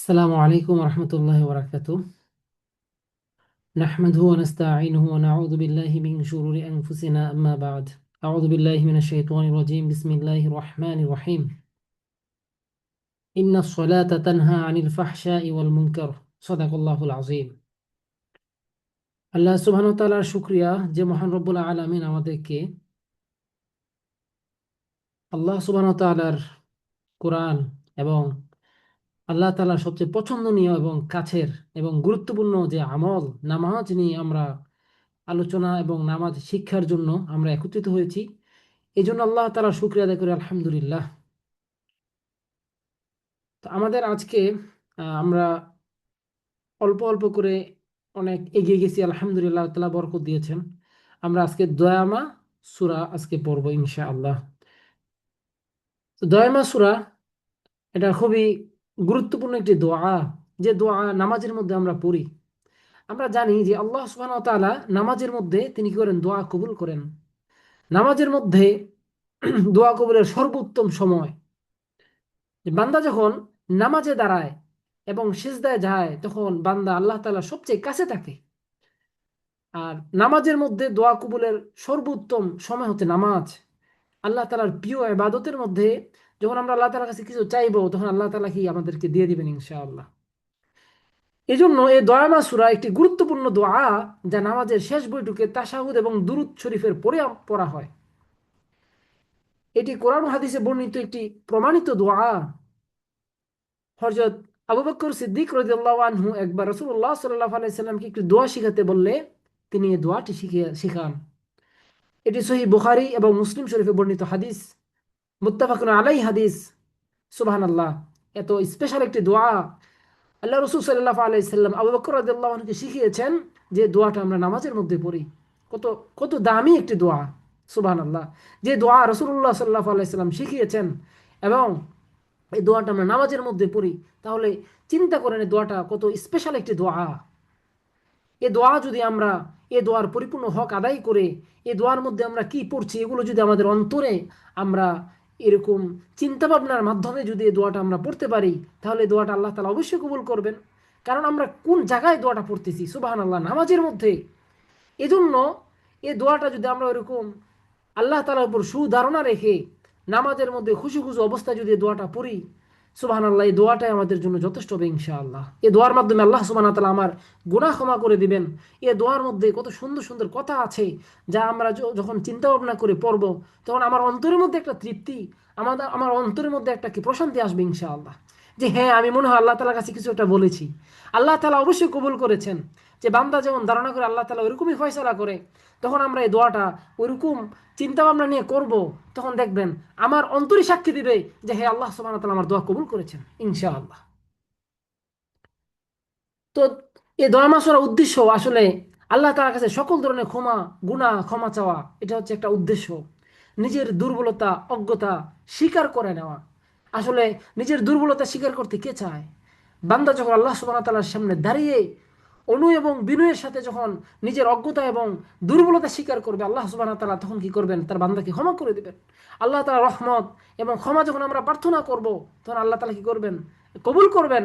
السلام عليكم ورحمة الله وبركاته. نحمده ونستعينه ونعوذ بالله من شرور أنفسنا أما بعد. أعوذ بالله من الشيطان الرجيم. بسم الله الرحمن الرحيم. إن الصلاة تنهى عن الفحشاء والمنكر. صدق الله العظيم. আল্লাহ সুবহানাহু ওয়া তাআলার শুকরিয়া যে মহান রব্বুল আলামিন আমাদেরকে আল্লাহ সুবহানাহু ওয়া তাআলার কোরআন এবং আল্লাহ তাআলার সবচেয়ে পছন্দনীয় এবং কাছের এবং গুরুত্বপূর্ণ যে আমল নামাজ নিয়ে আমরা আলোচনা এবং নামাজ শিক্ষার জন্য আমরা একত্রিত হয়েছি। এই জন্য আল্লাহ তাআলার শুকরিয়া আদায় করি, আলহামদুলিল্লাহ। তো আমাদের আজকে আমরা অল্প অল্প করে অনেক এগিয়ে গেছি, আলহামদুলিল্লাহ। আল্লাহ তাআলা বরকত দিয়েছেন। আমরা আজকে দয়ামা সূরা আজকে পড়বো ইনশাআল্লাহ। তো দয়ামা সূরা এটা খুবই গুরুত্বপূর্ণ একটি দোয়া, যে দোয়া নামাজের মধ্যে আমরা পড়ি। আমরা জানি যে আল্লাহ সুবহানাহু ওয়া তাআলা নামাজের মধ্যে তিনি কি করেন, দোয়া কবুল করেন। নামাজের মধ্যে দোয়া কবুলের সর্বোত্তম সময়, যে বান্দা যখন নামাজে দাঁড়ায় এবং সিজদায় যায় তখন বান্দা আল্লাহ তাআলা সবচেয়ে কাছে থাকে। আর নামাজের মধ্যে দোয়া কবুলের সর্বোত্তম সময় হচ্ছে নামাজ। আল্লাহ তাআলার প্রিয় ইবাদতের মধ্যে যখন আমরা আল্লাহ তাআলার কাছে কিছু চাইবো তখন আল্লাহ তাআলা কি আমাদেরকে দিয়ে দিবেন ইনশাআল্লাহ। এই জন্য এই দয়ামা সূরা একটি গুরুত্বপূর্ণ দোয়া, যা নামাজের শেষ বৈঠকে তাশাহুদ এবং দুরূদ শরীফের পরে পড়া হয়। এটি কোরআন ও হাদিসে বর্ণিত একটি প্রমাণিত দোয়া। হযরত আবু বকর সিদ্দিক রাদিয়াল্লাহু আনহু একবার রাসূলুল্লাহ সাল্লাল্লাহু আলাইহি সাল্লামকে একটি দোয়া শিখাতে বললে তিনি এই দোয়াটি শিখান। এটি সহিহ বুখারী এবং মুসলিম শরীফে বর্ণিত হাদিস, মুত্তাফাকুন আলাইহি হাদিস। সুবহানাল্লাহ, এত স্পেশাল একটি দোয়া আল্লাহ রাসূল সাল্লাল্লাহু আলাইহি সাল্লাম আবু বকর রাদিয়াল্লাহু আনহুকে শিখিয়েছেন, যে দোয়াটা আমরা নামাজের মধ্যে পড়ি। কত কত দামি একটি দোয়া, সুবহানাল্লাহ। যে দোয়া রাসূলুল্লাহ সাল্লাল্লাহু আলাইহি সাল্লাম শিখিয়েছেন এবং এই দোয়াটা আমরা নামাজের মধ্যে পড়ি, তাহলে চিন্তা করেন এই দোয়াটা কত স্পেশাল একটি দোয়া। এ দোয়া যদি আমরা এ দোয়ার পরিপূর্ণ হক আদায় করে এ দোয়ার মধ্যে আমরা কি পড়ছি এগুলো যদি আমাদের অন্তরে আমরা এরকম চিন্তা ভাবনার মাধ্যমে যদি এই দোয়াটা আমরা পড়তে পারি, তাহলে এই দোয়াটা আল্লাহ তাআলা অবশ্যই কবুল করবেন। কারণ আমরা কোন জায়গায় দোয়াটা পড়তেছি, সুবহানাল্লাহ, নামাজের মধ্যে। এজন্য এই দোয়াটা যদি আমরা ওইরকম আল্লাহ তাআলার উপর সুধারণা রেখে নামাজের মধ্যে খুশি খুশি অবস্থায় যদি দোয়াটা পড়ি, সুবহানাল্লাহ, এই দোয়াটাই আমাদের জন্য যথেষ্ট হবে ইনশাআল্লাহ। এই দোয়ার মাধ্যমে আল্লাহ সুবহানাহু ওয়া তাআলা আমার গুনাহ ক্ষমা করে দিবেন। এই দোয়ার মধ্যে কত সুন্দর সুন্দর কথা আছে, যা আমরা যখন চিন্তা ভাবনা করে পড়ব তখন আমার অন্তরের মধ্যে একটা তৃপ্তি, আমার অন্তরের মধ্যে একটা কি প্রশান্তি আসবে ইনশাআল্লাহ। যে হ্যাঁ, আমি মনে হয় আল্লাহ তাআলার কাছে কিছু একটা বলেছি, আল্লাহ তাআলা অবশ্যই কবুল করেছেন। যে বান্দা যেমন ধারণা করে আল্লাহ তাআলা ওইরকমই ফয়সালা করে, তখন আমরা এই দোয়াটা ওইরকম চিন্তা ভাবনা নিয়ে করব, তখন দেখবেন আমার অন্তরই সাক্ষী দিবে যে হ্যাঁ, আল্লাহ সুবহানাহু ওয়া তাআলা আমার দোয়া কবুল করেছেন ইনশাআল্লাহ। তো এই দোয়া মাসুরার উদ্দেশ্য আসলে আল্লাহ তাআলার কাছে সকল ধরনের ক্ষমা চাওয়া। এটা হচ্ছে একটা উদ্দেশ্য। নিজের দুর্বলতা অজ্ঞতা স্বীকার করে নেওয়া। আসলে নিজের দুর্বলতা স্বীকার করতে কে চায়? বান্দা যখন আল্লাহ সুবহানাহু ওয়া তাআলার সামনে দাঁড়িয়ে অনু এবং বিনয়ের সাথে যখন নিজের অজ্ঞতা এবং দুর্বলতা স্বীকার করবে, আল্লাহ সুবহানাহু ওয়া তাআলা তখন কি করবেন, তার বান্দাকে ক্ষমা করে দিবেন। আল্লাহ তাআলা রহমত এবং ক্ষমা যখন আমরা প্রার্থনা করব, তখন আল্লাহ তাআলা কি করবেন, কবুল করবেন।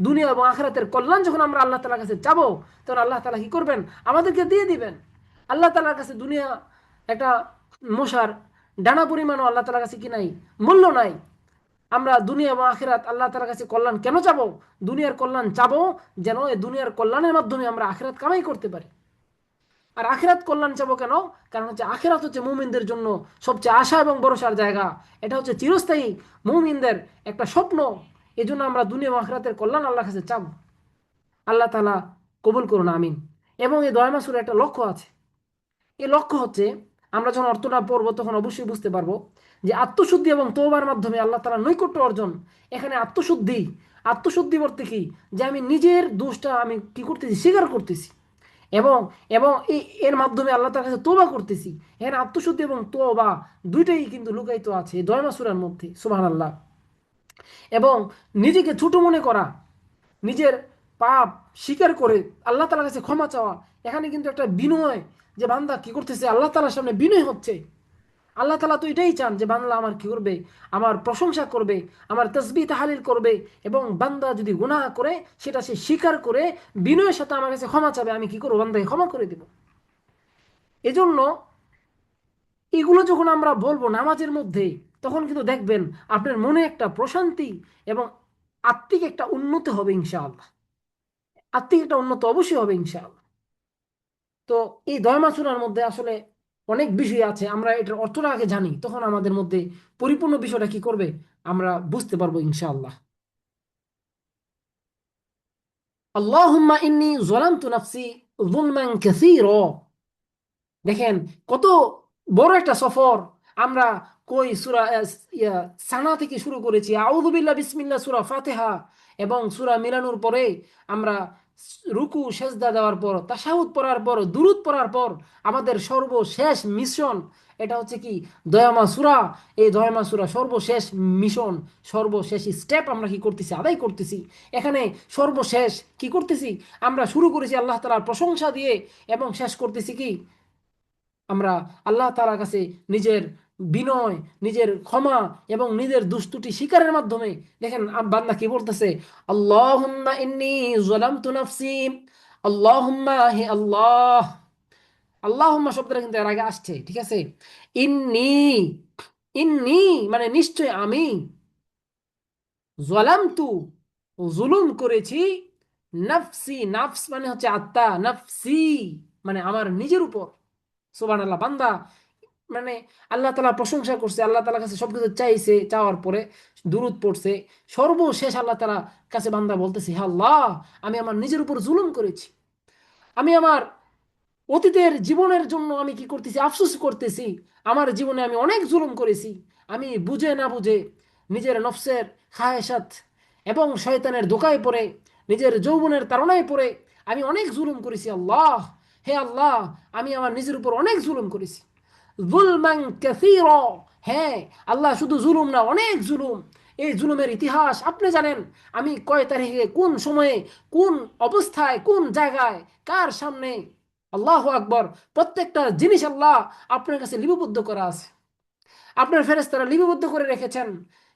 দুনিয়া এবং আখিরাতের কল্যাণ যখন আমরা আল্লাহ তাআলার কাছে চাবো, তখন আল্লাহ তাআলা কি করবেন, আমাদেরকে দিয়ে দিবেন। আল্লাহ তাআলার কাছে দুনিয়া একটা মশার ডানা পরিমাণও আল্লাহ তাআলার কাছে কি নাই, মূল্য নাই। আমরা দুনিয়া এবং আখিরাত আল্লাহ তাআলার কাছে কল্যাণ কেন চাবো? দুনিয়ার কল্যাণ চাবো যেন এই দুনিয়ার কল্যাণের মাধ্যমে আমরা আখিরাত কামাই করতে পারি। আর আখিরাত কল্যাণ চাবো কেন? কারণ হচ্ছে আখিরাত হচ্ছে মুমিনদের জন্য সবচেয়ে আশা এবং ভরসার জায়গা। এটা হচ্ছে চিরস্থায়ী মুমিনদের একটা স্বপ্ন। এই জন্য আমরা দুনিয়া এবং আখিরাতের কল্যাণ আল্লাহর কাছে চাবো। আল্লাহ তাআলা কবুল করুন, আমিন। এবং এই দোয়া মাসুরের একটা লক্ষ্য আছে। এই লক্ষ্য হচ্ছে আমরা যখন অর্থটা পড়বো তখন অবশ্যই বুঝতে পারবো যে আত্মশুদ্ধি এবং তওবার মাধ্যমে আল্লাহ তাআলার নৈকট্য অর্জন। এখানে আত্মশুদ্ধি, আত্মশুদ্ধি বলতে কি, যে আমি নিজের দোষটা আমি কি করতেছি, স্বীকার করতেছি এবং এবং এর মাধ্যমে আল্লাহ তাআলার কাছে তওবা করতেছি। এখানে আত্মশুদ্ধি এবং তওবা দুইটাই কিন্তু লুকায়িত আছে দোয়া মাসুরার মধ্যে, সুবহানাল্লাহ। এবং নিজেকে ছোট মনে করা, নিজের পাপ স্বীকার করে আল্লাহ তাআলার কাছে ক্ষমা চাওয়া, এখানে কিন্তু একটা বিনয়, যে বান্দা কি করতেছে, আল্লাহ তাআলার সামনে বিনয় হচ্ছে। আল্লাহ তাআলা তো এটাই চান যে বান্দা আমার কি করবে, আমার প্রশংসা করবে, আমার তাসবিহ তাহলিল করবে, এবং বান্দা যদি গুনাহ করে সেটা সে স্বীকার করে বিনয়ের সাথে আমার কাছে ক্ষমা চাবে, আমি কি করবো, বান্দাকে ক্ষমা করে দেব। এজন্য এগুলো যখন আমরা বলবো নামাজের মধ্যে, তখন কিন্তু দেখবেন আপনার মনে একটা প্রশান্তি এবং আত্মিক একটা উন্নতি হবে ইনশাআল্লাহ। আত্মিক একটা উন্নত অবশ্যই হবে ইনশাআল্লাহ। তো এই দয় মাসুরার মধ্যে আসলে অনেক বিষয় আছে, আমরা এটার অর্থটা আগে জানি, তখন আমাদের মধ্যে পরিপূর্ণ বিষয়টা কি করবে আমরা বুঝতে পারবো ইনশাআল্লাহ। আল্লাহুম্মা ইন্নী যালামতু নাফসি যুলমান কাসীরা। দেখেন কত বড় একটা সফর। আমরা কই সূরা সানা থেকে শুরু করেছি, আউযু বিল্লাহ বিসমিল্লাহ, সূরা ফাতিহা, এবং সূরা মিলানোর পরে আমরা রুকু সেজদা দেওয়ার পর, তাশাহুদ পড়ার পর, দুরূদ পড়ার পর আমাদের সর্বশেষ মিশন এটা হচ্ছে কি, দয়ামা সূরা। এই দয়ামা সূরা সর্বশেষ মিশন, সর্বশেষ স্টেপ আমরা কি করতেছি, আদায় করতেছি। এখানে সর্বশেষ কি করতেছি, আমরা শুরু করেছি আল্লাহ তাআলার প্রশংসা দিয়ে, এবং শেষ করতেছি কি, আমরা আল্লাহ তাআলার কাছে নিজের বিনয়, নিজের ক্ষমা এবং নিজের দুস্তুটি স্বীকারের মাধ্যমে। দেখেন বান্দা কি বলতেছে, আল্লাহুম্মা ইন্নী যালামতু নাফসি। আল্লাহুম্মা, হে আল্লাহ। আল্লাহুম্মা শব্দটা কিন্তু এর আগে আসছে, ঠিক আছে। ইন্নী, ইন্নী মানে নিশ্চয় আমি, যালামতু জুলুম করেছি, নাফসি, নাফস মানে হচ্ছে আত্মা, নাফসি মানে আমার নিজের উপর। সুবহানাল্লাহ। বান্দা মানে আল্লাহ তাআলা প্রশংসা করছে, আল্লাহ তাআলার কাছে সবকিছু চাইছে, চাওয়ার পরে দুরূদ পড়ছে, সর্বশেষ আল্লাহ তাআলা কাছে বান্দা বলতেছে, হে আল্লাহ, আমি আমার নিজের উপর জুলুম করেছি। আমি আমার অতীতের জীবনের জন্য আমি কি করতেছি, আফসোস করতেছি। আমার জীবনে আমি অনেক জুলুম করেছি। আমি বুঝে না বুঝে নিজের নফসের খায়েশাত এবং শয়তানের ধোকায় পড়ে, নিজের যৌবনের তাড়নায় পড়ে আমি অনেক জুলুম করেছি আল্লাহ। হে আল্লাহ, আমি আমার নিজের উপর অনেক জুলুম করেছি। জুলমান কাসীরা। হ্যাঁ আল্লাহ, শুধু জুলুম না, অনেক জুলুম। এই জুলুমের ইতিহাস আপনি জানেন। আমি কয় তারিখে, কোন সময়ে, কোন অবস্থায়, কোন জায়গায়, কার সামনে, আল্লাহু আকবার, প্রত্যেকটা জিনিস আল্লাহ আপনার কাছে লিপিবদ্ধ করা আছে। আপনার ফেরেশতারা লিপিবদ্ধ করে রেখেছেন।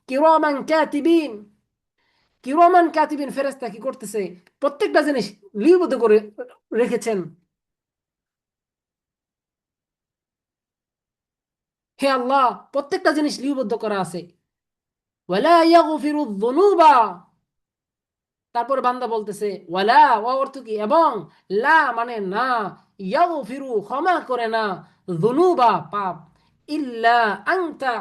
কিরামান কাতিবিন, কিরামান কাতিবিন ফেরেশতা কি করতেছে, প্রত্যেকটা জিনিস লিপিবদ্ধ করে রেখেছেন। হে আল্লাহ, প্রত্যেকটা জিনিস লিপিবদ্ধ করা আছে। ওয়ালা ইয়াগফিরু যুনুবা। তারপরে বান্দা বলতেছে ওয়ালা, ওয়া অর্থ কি, এবং লা মানে না, ইয়াগফিরু ক্ষমা করে না, যুনুবা পাপ, ইল্লা আনতা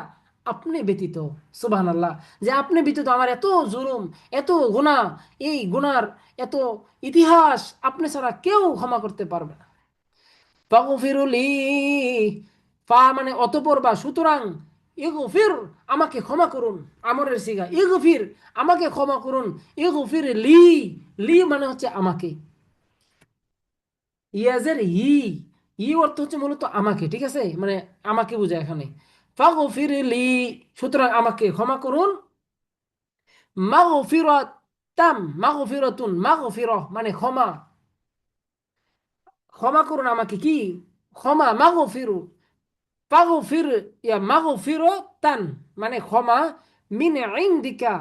আপনি ব্যতীত। সুবহানাল্লাহ। যে আপনি ব্যতীত আমার এত জুলুম, এত গুনাহ, এই গুনার এত ইতিহাস আপনি ছাড়া কেউ ক্ষমা করতে পারবে না। ফাগফিরুলি, ফা মানে অতঃপর বা সুতরাং, ইগফির আমাকে ক্ষমা করুন, আমরের সিগা, ইগফির আমাকে ক্ষমা করুন, ইগফির লি, লি মানে হচ্ছে আমাকে, ইয়াজের ই, ই অর্থ হচ্ছে মূলত আমাকে, ঠিক আছে, মানে আমাকে বোঝায় এখানে। ফাগফির লি, সুতরাং আমাকে ক্ষমা করুন। মাগফিরাতাম, মাগফিরাতুন, মাগফিরাহ মানে ক্ষমা, ক্ষমা করুন আমাকে কি, ক্ষমা, মাগফিরু, ফাগফির, মাগফিরাতান মানে ক্ষমা, মিন ইনদিকা,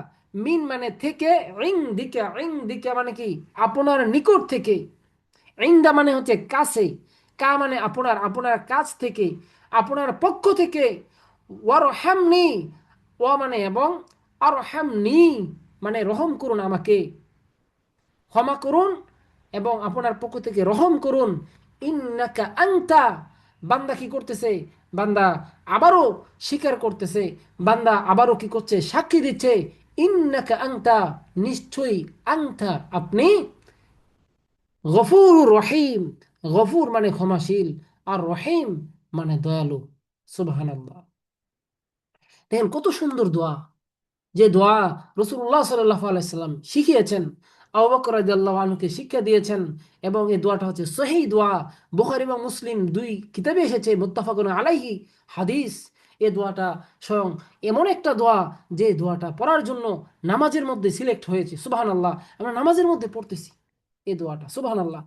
মিন মানে থেকে, ইনদিকা, ইনদিকা মানে কি, আপনার নিকট থেকে, ইনদা মানে হচ্ছে কাছে, কা মানে আপনার, আপনার কাছ থেকে, আপনার পক্ষ থেকে, ওয়ারহামনি, ওয়া মানে এবং, আরহামনি মানে রহম করুন আমাকে, ক্ষমা করুন এবং আপনার পক্ষ থেকে রহম করুন। ইন্নাকা আনতা, বান্দা কি করতেছে, বান্দা আবারও স্বীকার করতেছে, বান্দা আবারও কি করছে, সাক্ষী দিচ্ছে, ইন্নাকা আনতা নিশ্চয়ই, আনতা আপনি, গফুর রহিম, গফুর মানে ক্ষমাশীল, আর রহিম মানে দয়ালু। সুবহানাল্লাহ। দেখেন কত সুন্দর দোয়া, যে দোয়া রাসূলুল্লাহ সাল্লাল্লাহু আলাইহি সাল্লাম শিখিয়েছেন, আবু বকর রাদিয়াল্লাহু আনহুকে শিক্ষা দিয়েছেন, এবং এই দোয়াটা হচ্ছে সহিহ দোয়া। বুখারী এবং মুসলিম দুই কিতাবে এসেছে, মুত্তাফাকুন আলাইহি হাদিস। এই দোয়াটা স্বয়ং এমন একটা দোয়া, যে দোয়াটা পড়ার জন্য নামাজের মধ্যে সিলেক্ট হয়েছে। সুবহানাল্লাহ, আমরা নামাজের মধ্যে পড়তেছি এই দোয়াটা। সুবহানাল্লাহ।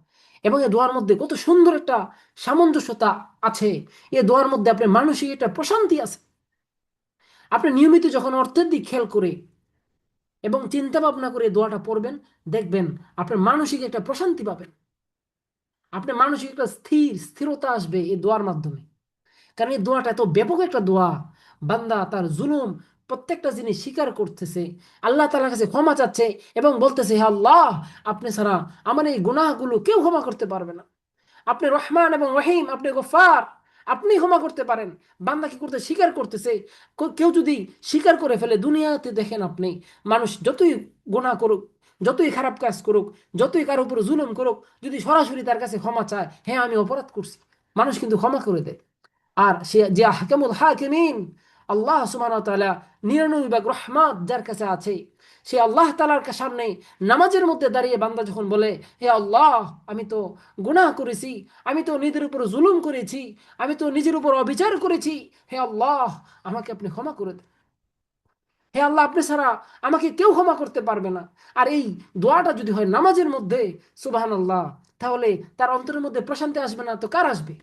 এবং এই দোয়ার মধ্যে কত সুন্দর একটা সামঞ্জস্যতা আছে। এই দোয়ার মধ্যে আপনার মানসিক একটা প্রশান্তি আছে। আপনি নিয়মিত যখন অর্থের দিক খেয়াল করে এবং চিন্তা ভাবনা করে এই দোয়াটা পড়বেন, দেখবেন আপনার মানসিক একটা প্রশান্তি পাবেন। আপনার মানসিক একটা স্থিরতা আসবে এই দোয়ার মাধ্যমে। কারণ এই দোয়াটা এত ব্যাপক একটা দোয়া। বান্দা তার জুলুম প্রত্যেকটা জিনিস স্বীকার করতেছে, আল্লাহ তাআলার কাছে ক্ষমা চাচ্ছে এবং বলতেছে, হে আল্লাহ, আপনি ছাড়া আমার এই গুনাহগুলো কেউ ক্ষমা করতে পারবে না। আপনি রহমান এবং রহিম, আপনি গফার, আপনি ক্ষমা করতে পারেন। বান্দা কি করতে স্বীকার করতেছে। কেউ যদি স্বীকার করে ফেলে, দুনিয়াতে দেখেন আপনি, মানুষ যতই গুনাহ করুক, যতই খারাপ কাজ করুক, যতই কারোর উপর জুলুম করুক, যদি সরাসরি তার কাছে ক্ষমা চায়, হ্যাঁ আমি অপরাধ করছি, মানুষ কিন্তু ক্ষমা করে দেয়। আর সে যে হাকামুল হাকিমিন, আল্লাহ সুবহানাহু ওয়া তাআলা 99 ভাগ রহমত যার কাছে আছে, সে আল্লাহ তাআলার সামনে নামাজের মধ্যে দাঁড়িয়ে বান্দা যখন বলে, হে আল্লাহ, আমি তো গুনাহ করেছি, আমি তো নিজের উপর জুলুম করেছি, আমি তো নিজের উপর অবিচার করেছি, হে আল্লাহ, আমাকে আপনি ক্ষমা করে দেন। হে আল্লাহ, আপনি ছাড়া আমাকে কেউ ক্ষমা করতে পারবে না। আর এই দোয়াটা যদি হয় নামাজের মধ্যে, সুবহানাল্লাহ, তাহলে তার অন্তরের মধ্যে প্রশান্তি আসবে না তো কার আসবে?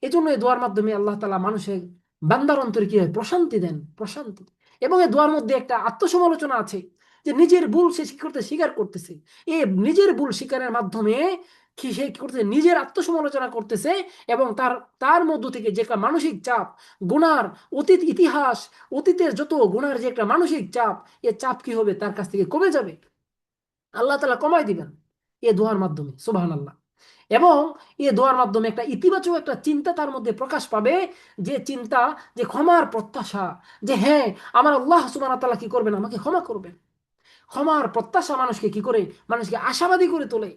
এই জন্য এই দোয়ার মাধ্যমে আল্লাহ তাআলা মানুষের বান্দার অন্তরে কি হয়? প্রশান্তি দেন, প্রশান্তি। এবং এই দোয়ার মধ্যে একটা আত্মসমালোচনা আছে, যে নিজের ভুল সে কি করতে স্বীকার করতেছে। এই নিজের ভুল স্বীকারের মাধ্যমে কি সে কি করতেছে? নিজের আত্মসমালোচনা করতেছে। এবং তার তার মধ্য থেকে যে একটা মানসিক চাপ, গুনার অতীত ইতিহাস, অতীতের যত গুনার যে একটা মানসিক চাপ, এ চাপ কি হবে? তার কাছ থেকে কমে যাবে, আল্লাহ তাআলা কমায় দিবেন এই দোয়ার মাধ্যমে, সুবহানাল্লাহ। এবং এই দোয়ার মাধ্যমে একটা ইতিবাচক একটা চিন্তা তার মধ্যে প্রকাশ পাবে, যে চিন্তা, যে ক্ষমার প্রত্যাশা, যে হ্যাঁ, আমার আল্লাহ সুবহানাহু ওয়া তাআলা কি করবেন? আমাকে ক্ষমা করবেন। ক্ষমার প্রত্যাশা মানুষকে কি করে? মানুষকে আশাবাদী করে তোলে।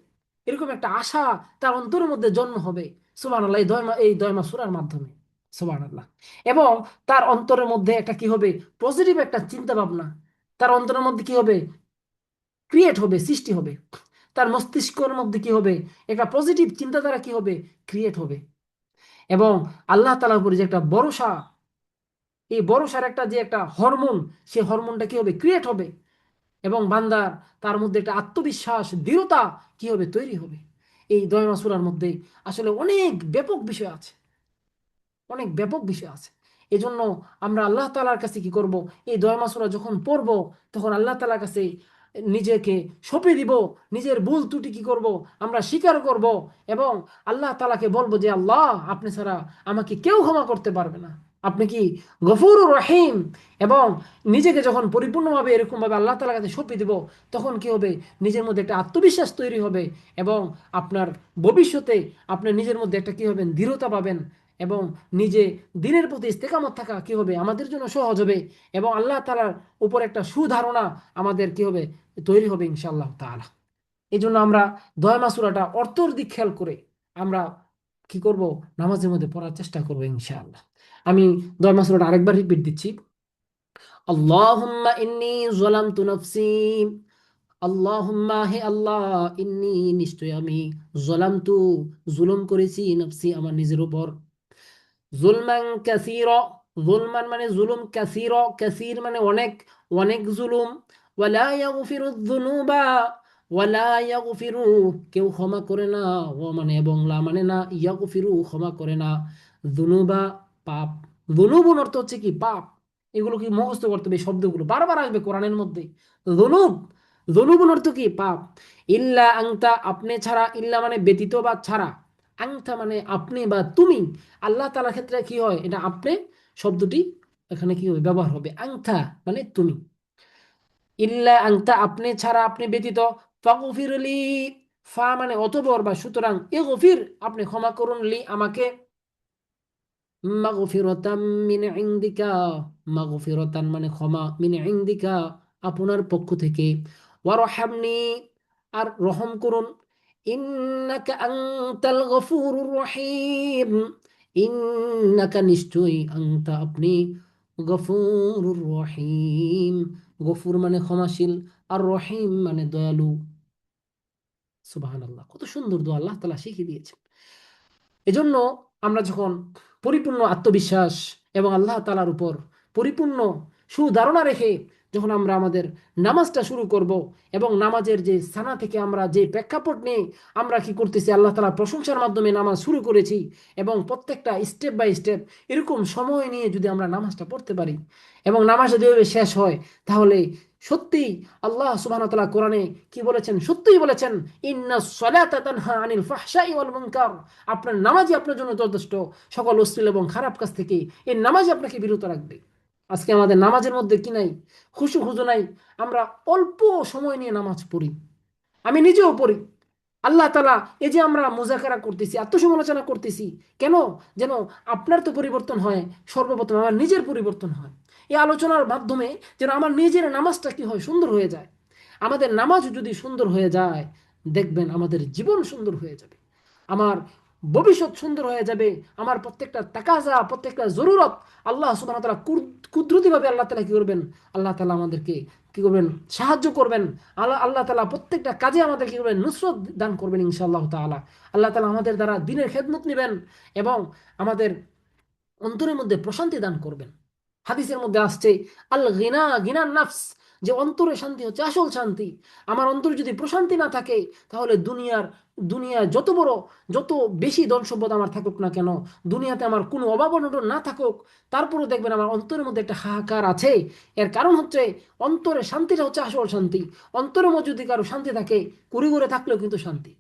এরকম একটা আশা তার অন্তরের মধ্যে জন্ম হবে, সুবহানাল্লাহ, এই দয়মা সূরার মাধ্যমে, সুবহানাল্লাহ। এবং তার অন্তরের মধ্যে একটা কি হবে? পজিটিভ একটা চিন্তা ভাবনা তার অন্তরের মধ্যে কি হবে? ক্রিয়েট হবে, সৃষ্টি হবে। তার মস্তিষ্কের মধ্যে কি হবে? একটা পজিটিভ চিন্তাধারা কি হবে? ক্রিয়েট হবে। এবং আল্লাহ তাআলার উপরে যে একটা ভরসা, এই ভরসার একটা যে একটা হরমোন, সেই হরমোনটা কি হবে? ক্রিয়েট হবে। এবং বান্দার তার মধ্যে একটা আত্মবিশ্বাস, দৃঢ়তা কি হবে? তৈরি হবে। এই দয়মা সূরার মধ্যে আসলে অনেক ব্যাপক বিষয় আছে, অনেক ব্যাপক বিষয় আছে। এজন্য আমরা আল্লাহ তাআলার কাছে কি করব? এই দয়মা সূরা যখন পড়ব, তখন আল্লাহ তাআলার কাছে নিজেকে সঁপে দিব। নিজের ভুল ত্রুটি কি করব? আমরা স্বীকার করব। এবং আল্লাহ তাআলাকে বলবো যে, আল্লাহ, আপনি ছাড়া আমাকে কেউ ক্ষমা করতে পারবে না, আপনি কি গফুরুর রহিম। এবং নিজেকে যখন পরিপূর্ণভাবে এরকমভাবে আল্লাহ তাআলার কাছে সঁপে দিব, তখন কি হবে? নিজের মধ্যে একটা আত্মবিশ্বাস তৈরি হবে। এবং আপনার ভবিষ্যতে আপনার নিজের মধ্যে একটা কি হবেন? দৃঢ়তা পাবেন। এবং নিজে দিনের প্রতি ইস্তেকামত থাকা কি হবে? আমাদের জন্য সহজ হবে। এবং আল্লাহ তাআলার উপর একটা সুধারণা আমাদের কি হবে? তৈরি হবে ইনশাআল্লাহ তাআলা। এই জন্য আমরা দয়মা সূরাটা অর্থর দিক খেয়াল করে আমরা কি করব? নামাজের মধ্যে পড়ার চেষ্টা করব ইনশাআল্লাহ। আমি দয়মা সূরাটা আরেকবার রিপিট দিচ্ছি। আল্লাহুম্মা ইন্নী যালামতু নাফসি, আল্লাহুম্মা, হে আল্লাহ, ইন্নী, নিশ্চয় আমি, যালামতু, জুলুম করেছি, নফসি, আমার নিজের উপর, জুলমান কাসীরা, জুলমান মানে জুলুম, কাসীরা, কাসীর মানে অনেক, অনেক জুলুম। ওয়ালা ইয়াগফিরু যুনুবা, ওয়ালা ইয়াগফিরু, কেউ ক্ষমা করে না, ও মানে এবং লা মানে না, ইয়াগফিরু, ক্ষমা করে না, যুনুবা, পাপ। যুনুবুন অর্থ হচ্ছে কি? পাপ। এগুলো কি মুখস্থ করতে হবে? এই শব্দগুলো বারবার আসবে কোরআনের মধ্যে। যুনুব, যুনুবুন অর্থ কি? পাপ। ইল্লা আনতা, আপনি ছাড়া, ইল্লা মানে ব্যতীত বা ছাড়া, আনতা মানে আপনি বা তুমি। আল্লাহ তাআলার ক্ষেত্রে কি হয়? এটা আপনি শব্দটি এখানে কি হবে? ব্যবহার হবে। আনতা মানে তুমি। ইল্লা আনতা, আপনি ছাড়া, আপনি ব্যতীত। ফাগফিরলি, ফা মানে অতঃপর বা সুতরাং, ইগফির, আপনি ক্ষমা করুন, লি আমাকে, মাগফিরাতাম মিন ইনদিকা, মাগফিরাতান মানে ক্ষমা, মিন ইনদিকা আপনার পক্ষ থেকে, ওয়ারহামনি, আর রহম করুন, ইন্নাকা আনতাল গফুরুর রহিম, ইন্নাকা নিশ্চয়ই, আনতা আপনি, গফুরুর রহিম, গফুর মানে ক্ষমাশীল, আর রহিম মানে দয়ালু। সুবহানাল্লাহ, কত সুন্দর দোয়া আল্লাহ তাআলা শিখিয়ে দিয়েছেন। এজন্য আমরা যখন পরিপূর্ণ আত্মবিশ্বাস এবং আল্লাহ তাআলার উপর পরিপূর্ণ সুধারণা রেখে যখন আমরা আমাদের নামাজটা শুরু করব, এবং নামাজের যে সানা থেকে আমরা যে প্রেক্ষাপট নিয়ে আমরা কি করতেছি, আল্লাহ তাআলা প্রশংসার মাধ্যমে নামাজ শুরু করেছি, এবং প্রত্যেকটা স্টেপ বাই স্টেপ এরকম সময় নিয়ে যদি আমরা নামাজটা পড়তে পারি এবং নামাজটা যেভাবে শেষ হয়, তাহলে সত্যি আল্লাহ সুবহানাহু ওয়া তাআলা কোরআনে কি বলেছেন, সত্যিই বলেছেন, ইন্নাস সালাতা তানহা আনিল ফাহশাই ওয়াল মুনকার। আপনার নামাজই আপনার জন্য যথেষ্ট সকল অশ্লীল এবং খারাপ কাজ থেকে। এই নামাজই আপনাকে বিরত রাখবে। আজকে আমাদের নামাজের মধ্যে কি নাই? খুশু খুজু নাই। আমরা অল্প সময় নিয়ে নামাজ পড়ি, আমি নিজেও পড়ি। আল্লাহ তালা, এই যে আমরা মুজাকারা করতেছি, আত্মসমালোচনা করতেছি, কেন? যেন আপনার তো পরিবর্তন হয়, সর্বপ্রথম আমার নিজের পরিবর্তন হয়। এই আলোচনার মাধ্যমে যেন আমার নিজের নামাজটা কি হয়, সুন্দর হয়ে যায়। আমাদের নামাজ যদি সুন্দর হয়ে যায়, দেখবেন আমাদের জীবন সুন্দর হয়ে যাবে, আমার ভবিষ্যৎ সুন্দর হয়ে যাবে। আমার প্রত্যেকটা তাকাজা, প্রত্যেকটা জরুরত আল্লাহ সুবহানাহু ওয়া তাআলা কুদরতিভাবে আল্লাহ তাআলা কি করবেন, আল্লাহ তাআলা আমাদেরকে কি করবেন, সাহায্য করবেন। আল্লাহ আল্লাহ তাআলা প্রত্যেকটা কাজে আমাদের কি করবেন, নুসরত দান করবেন ইনশাআল্লাহ তাআলা। আল্লাহ তাআলা আমাদের দ্বারা দিনের খেদমত নেবেন, এবং আমাদের অন্তরের মধ্যে প্রশান্তি দান করবেন। হাদিসের মধ্যে আসছে, আল গিনা গিনান নাফস, যে অন্তরে শান্তি হচ্ছে আসল শান্তি। আমার অন্তরে যদি প্রশান্তি না থাকে, তাহলে দুনিয়ায় যত বড়, যত বেশি ধন সম্পদ আমার থাকুক না কেন, দুনিয়াতে আমার কোনো অভাব অনটন না থাকুক, তারপরে দেখবেন আমার অন্তরের মধ্যে একটা হাহাকার আছে। এর কারণ হচ্ছে, অন্তরে শান্তিটা হচ্ছে আসল শান্তি। অন্তরের মধ্যে যদি কারো শান্তি থাকে, কুড়ি ঘুরে থাকলেও কিন্তু শান্তি।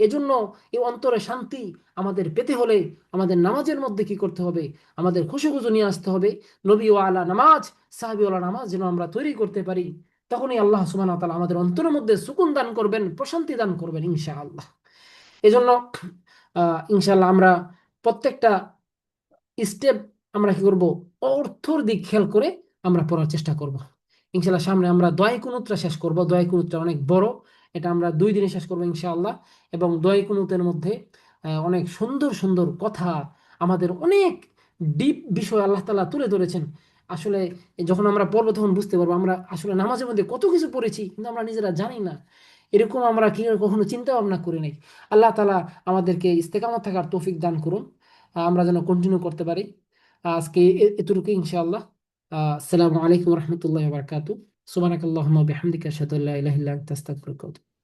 এজন্য এই অন্তরে শান্তি আমাদের পেতে হলে আমাদের নামাজের মধ্যে কি করতে হবে, আমাদের খুশুখুজু নিয়ে আসতে হবে। নবী ওয়ালা নামাজ, সাহাবী ওয়ালা নামাজ যেন আমরা তৈরি করতে পারি, তখনই আল্লাহ সুবহানাহু ওয়া তাআলা আমাদের অন্তরের মধ্যে সুকুন দান করবেন, প্রশান্তি দান করবেন ইনশাআল্লাহ। এজন্য ইনশাআল্লাহ আমরা প্রত্যেকটা স্টেপ আমরা কি করব, অর্থর দিক খেয়াল করে আমরা পড়ার চেষ্টা করব ইনশাআল্লাহ। সামনে আমরা দোয়ায়ে কুনুতটা শেষ করব। দোয়ায়ে কুনুতটা অনেক বড়, এটা আমরা 2 দিনে শেষ করবো ইনশাআল্লাহ। এবং দোয়ায়ে কুনুতের মধ্যে অনেক সুন্দর সুন্দর কথা, আমাদের অনেক ডিপ বিষয় আল্লাহ তাআলা তুলে ধরেছেন। আসলে যখন আমরা পড়বো তখন বুঝতে পারবো আমরা আসলে নামাজের মধ্যে কত কিছু পড়েছি, কিন্তু আমরা নিজেরা জানি না। এরকম আমরা কি কখনো চিন্তা ভাবনা করি নাই। আল্লাহ তাআলা আমাদেরকে ইস্তেকামত থাকার তৌফিক দান করুন, আমরা যেন কন্টিনিউ করতে পারি। আজকে এতটুকু ইনশাআল্লাহ। আসসালামু আলাইকুম রহমতুল্লাহ বারকাতু। সুবহানাকাল্লাহুম্মা বিহামদিকা আশহাদু আল্লা ইলাহা ইল্লা আনতা আস্তাগফিরুকা ওয়া আতুবু ইলাইক।